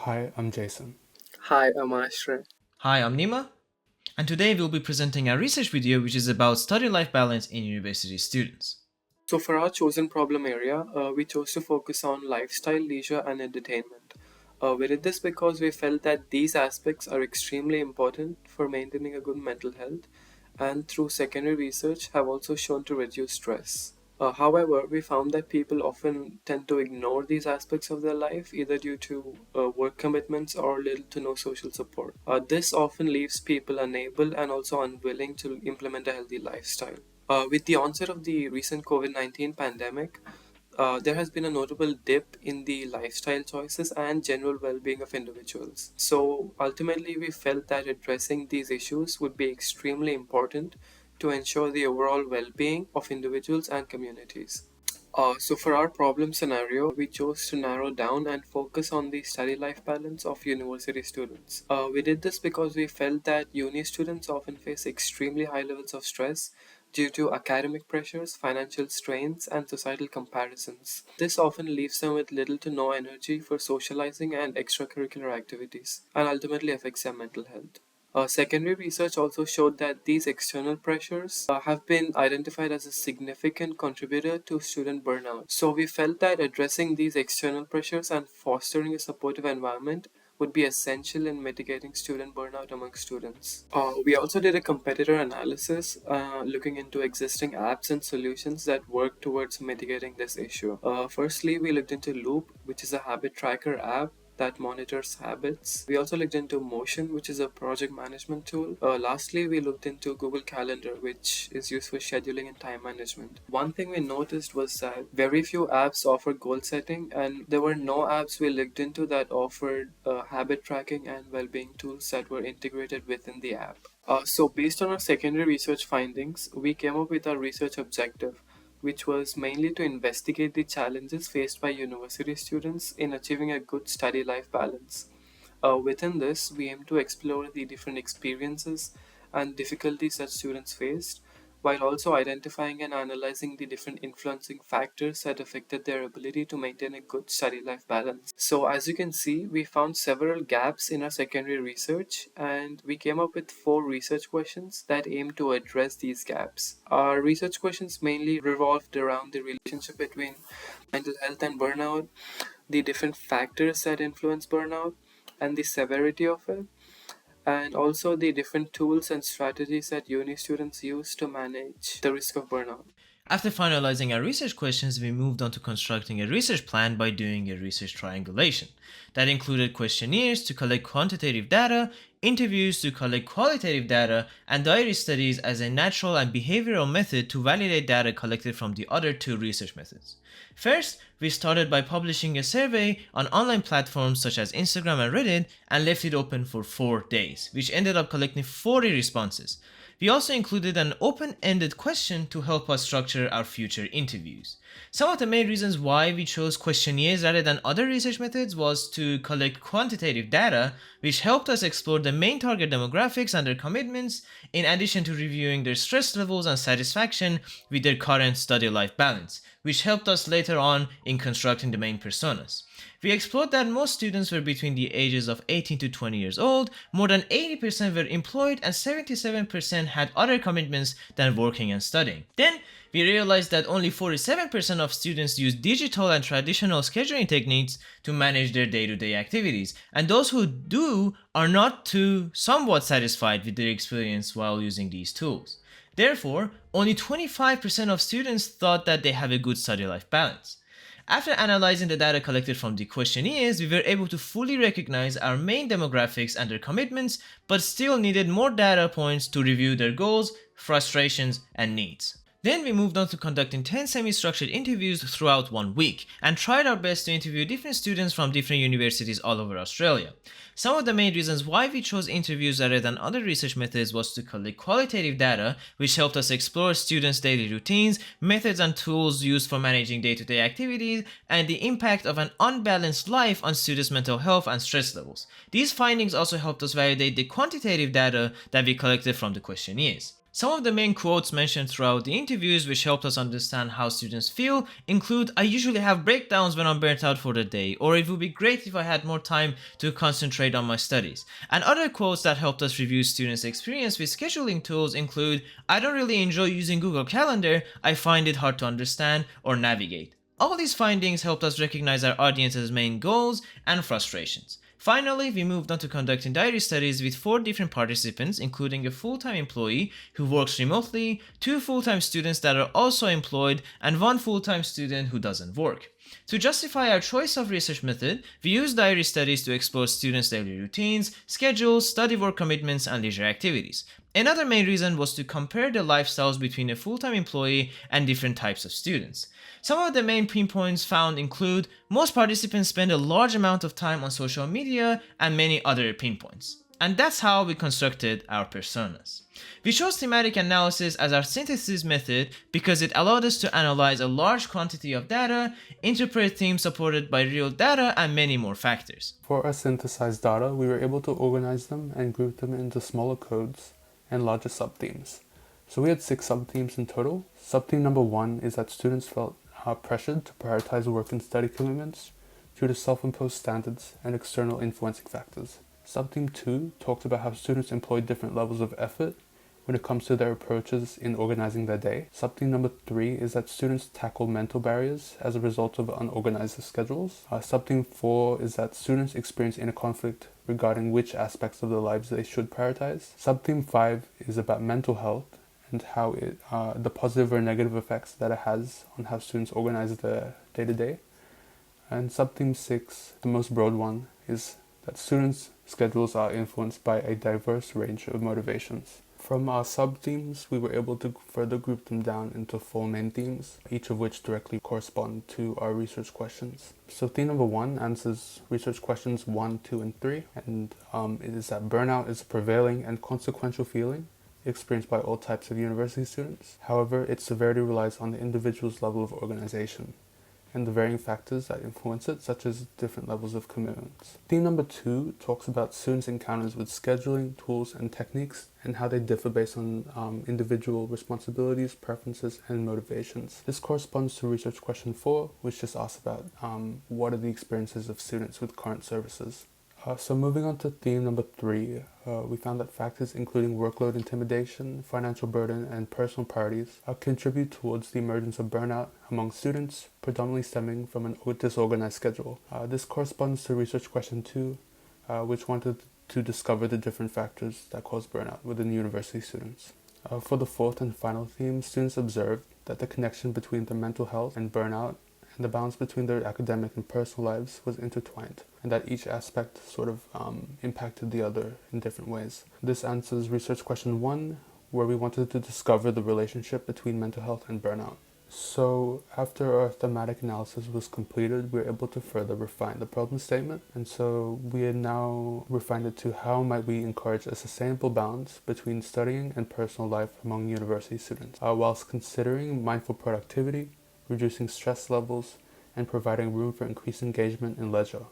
Hi, I'm Jason. Hi, I'm Ashray. Hi, I'm Nima, and today we'll be presenting a research video which is about study life balance in university students. So, for our chosen problem area, we chose to focus on lifestyle, leisure, and entertainment. We did this because we felt that these aspects are extremely important for maintaining a good mental health, and through secondary research, have also shown to reduce stress. However, we found that people often tend to ignore these aspects of their life either due to work commitments or little to no social support. This often leaves people unable and also unwilling to implement a healthy lifestyle. With the onset of the recent COVID 19 pandemic, there has been a notable dip in the lifestyle choices and general well being of individuals. So, ultimately, we felt that addressing these issues would be extremely important to ensure the overall well being of individuals and communities. So, for our problem scenario, we chose to narrow down and focus on the study life balance of university students. We did this because we felt that uni students often face extremely high levels of stress due to academic pressures, financial strains, and societal comparisons. This often leaves them with little to no energy for socializing and extracurricular activities, and ultimately affects their mental health. Secondary research also showed that these external pressures have been identified as a significant contributor to student burnout. So, we felt that addressing these external pressures and fostering a supportive environment would be essential in mitigating student burnout among students. We also did a competitor analysis looking into existing apps and solutions that work towards mitigating this issue. Firstly, we looked into Loop, which is a habit tracker app that monitors habits. We also looked into Motion, which is a project management tool. Lastly, we looked into Google Calendar, which is used for scheduling and time management. One thing we noticed was that very few apps offer goal setting, and there were no apps we looked into that offered habit tracking and well being tools that were integrated within the app. So, based on our secondary research findings, we came up with our research objective, which was mainly to investigate the challenges faced by university students in achieving a good study life balance. Within this, we aim to explore the different experiences and difficulties that students faced, while also identifying and analyzing the different influencing factors that affected their ability to maintain a good study life balance. So, as you can see, we found several gaps in our secondary research, and we came up with four research questions that aim to address these gaps. Our research questions mainly revolved around the relationship between mental health and burnout, the different factors that influence burnout, and the severity of it, and also the different tools and strategies that uni students use to manage the risk of burnout. After finalizing our research questions, we moved on to constructing a research plan by doing a research triangulation. That included questionnaires to collect quantitative data, interviews to collect qualitative data, and diary studies as a natural and behavioral method to validate data collected from the other two research methods. First, we started by publishing a survey on online platforms such as Instagram and Reddit and left it open for 4 days, which ended up collecting 40 responses. We also included an open ended question to help us structure our future interviews. Some of the main reasons why we chose questionnaires rather than other research methods was to collect quantitative data, which helped us explore the main target demographics and their commitments, in addition to reviewing their stress levels and satisfaction with their current study life balance, which helped us later on in constructing the main personas. We explored that most students were between the ages of 18 to 20 years old, more than 80% were employed, and 77% had other commitments than working and studying. Then, we realized that only 47% of students use digital and traditional scheduling techniques to manage their day to day activities, and those who do are not too somewhat satisfied with their experience while using these tools. Therefore, only 25% of students thought that they have a good study life balance. After analyzing the data collected from the questionnaires, we were able to fully recognize our main demographics and their commitments, but still needed more data points to review their goals, frustrations, and needs. Then we moved on to conducting 10 semi-structured interviews throughout 1 week and tried our best to interview different students from different universities all over Australia. Some of the main reasons why we chose interviews rather than other research methods was to collect qualitative data, which helped us explore students' daily routines, methods and tools used for managing day-to-day activities, and the impact of an unbalanced life on students' mental health and stress levels. These findings also helped us validate the quantitative data that we collected from the questionnaires. Some of the main quotes mentioned throughout the interviews, which helped us understand how students feel, include I usually have breakdowns when I'm burnt out for the day, or it would be great if I had more time to concentrate on my studies. And other quotes that helped us review students' experience with scheduling tools include I don't really enjoy using Google Calendar, I find it hard to understand or navigate. All these findings helped us recognize our audience's main goals and frustrations. Finally, we moved on to conducting diary studies with 4 different participants, including a full-time employee who works remotely, 2 full-time students that are also employed, and 1 full-time student who doesn't work. To justify our choice of research method, we used diary studies to explore students' daily routines, schedules, study work commitments, and leisure activities. Another main reason was to compare the lifestyles between a full-time employee and different types of students. Some of the main pinpoints found include most participants spend a large amount of time on social media and many other pinpoints. And that's how we constructed our personas. We chose thematic analysis as our synthesis method because it allowed us to analyze a large quantity of data, interpret themes supported by real data, and many more factors. For our synthesized data, we were able to organize them and group them into smaller codes and larger subthemes. So we had 6 subthemes in total. Subtheme number 1 is that students felt pressured to prioritize work and study commitments due to self-imposed standards and external influencing factors. Subtheme 2 talks about how students employ different levels of effort when it comes to their approaches in organizing their day. Subtheme number 3 is that students tackle mental barriers as a result of unorganized schedules. Subtheme 4 is that students experience inner conflict regarding which aspects of their lives they should prioritize. Subtheme 5 is about mental health and how the positive or negative effects that it has on how students organize their day-to-day. And subtheme 6, the most broad one, is that students' schedules are influenced by a diverse range of motivations. From our sub-themes, we were able to further group them down into 4 main themes, each of which directly correspond to our research questions. So theme number 1 answers research questions 1, 2, and 3, and it is that burnout is a prevailing and consequential feeling experienced by all types of university students. However, its severity relies on the individual's level of organization and the varying factors that influence it, such as different levels of commitments. Theme number 2 talks about students' encounters with scheduling, tools, and techniques, and how they differ based on individual responsibilities, preferences, and motivations. This corresponds to research question 4, which just asks about what are the experiences of students with current services. So moving on to theme number 3, we found that factors including workload intimidation, financial burden, and personal priorities contribute towards the emergence of burnout among students, predominantly stemming from an disorganized schedule. This corresponds to research question 2, which wanted to discover the different factors that cause burnout within university students. For the 4th and final theme, students observed that the connection between their mental health and burnout and the balance between their academic and personal lives was intertwined, and that each aspect sort of impacted the other in different ways. This answers research question 1, where we wanted to discover the relationship between mental health and burnout. So after our thematic analysis was completed, we were able to further refine the problem statement, and so we had now refined it to how might we encourage a sustainable balance between studying and personal life among university students, whilst considering mindful productivity, reducing stress levels, and providing room for increased engagement and leisure.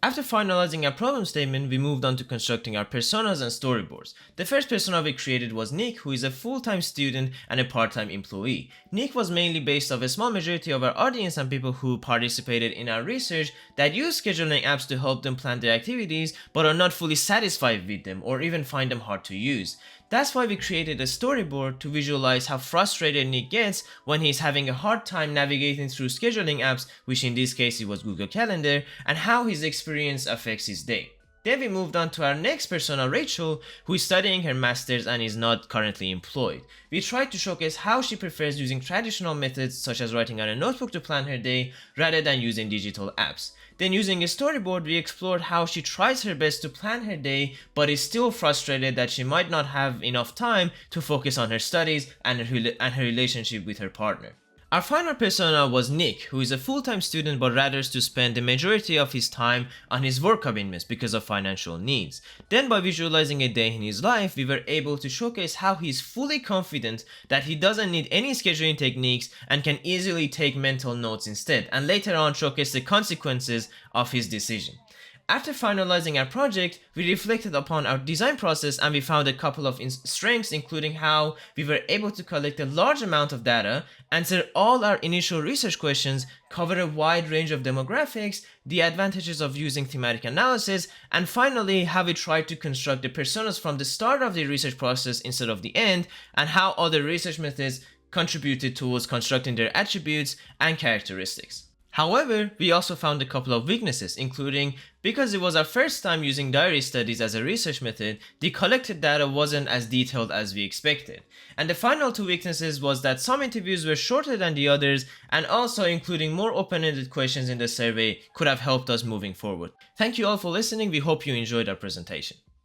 After finalizing our problem statement, we moved on to constructing our personas and storyboards. The first persona we created was Nick, who is a full-time student and a part-time employee. Nick was mainly based off a small majority of our audience and people who participated in our research that use scheduling apps to help them plan their activities but are not fully satisfied with them or even find them hard to use. That's why we created a storyboard to visualize how frustrated Nick gets when he's having a hard time navigating through scheduling apps, which in this case it was Google Calendar, and how his experience affects his day. Then we moved on to our next persona, Rachel, who is studying her master's and is not currently employed. We tried to showcase how she prefers using traditional methods such as writing on a notebook to plan her day rather than using digital apps. Then using a storyboard, we explored how she tries her best to plan her day but is still frustrated that she might not have enough time to focus on her studies and her relationship with her partner. Our final persona was Nick, who is a full-time student but rather to spend the majority of his time on his work commitments because of financial needs. Then by visualizing a day in his life, we were able to showcase how he is fully confident that he doesn't need any scheduling techniques and can easily take mental notes instead, and later on showcase the consequences of his decision. After finalizing our project, we reflected upon our design process and we found a couple of strengths, including how we were able to collect a large amount of data, answer all our initial research questions, cover a wide range of demographics, the advantages of using thematic analysis, and finally how we tried to construct the personas from the start of the research process instead of the end, and how other research methods contributed towards constructing their attributes and characteristics. However, we also found a couple of weaknesses, including because it was our first time using diary studies as a research method, the collected data wasn't as detailed as we expected. And the final two weaknesses was that some interviews were shorter than the others, and also including more open-ended questions in the survey could have helped us moving forward. Thank you all for listening. We hope you enjoyed our presentation.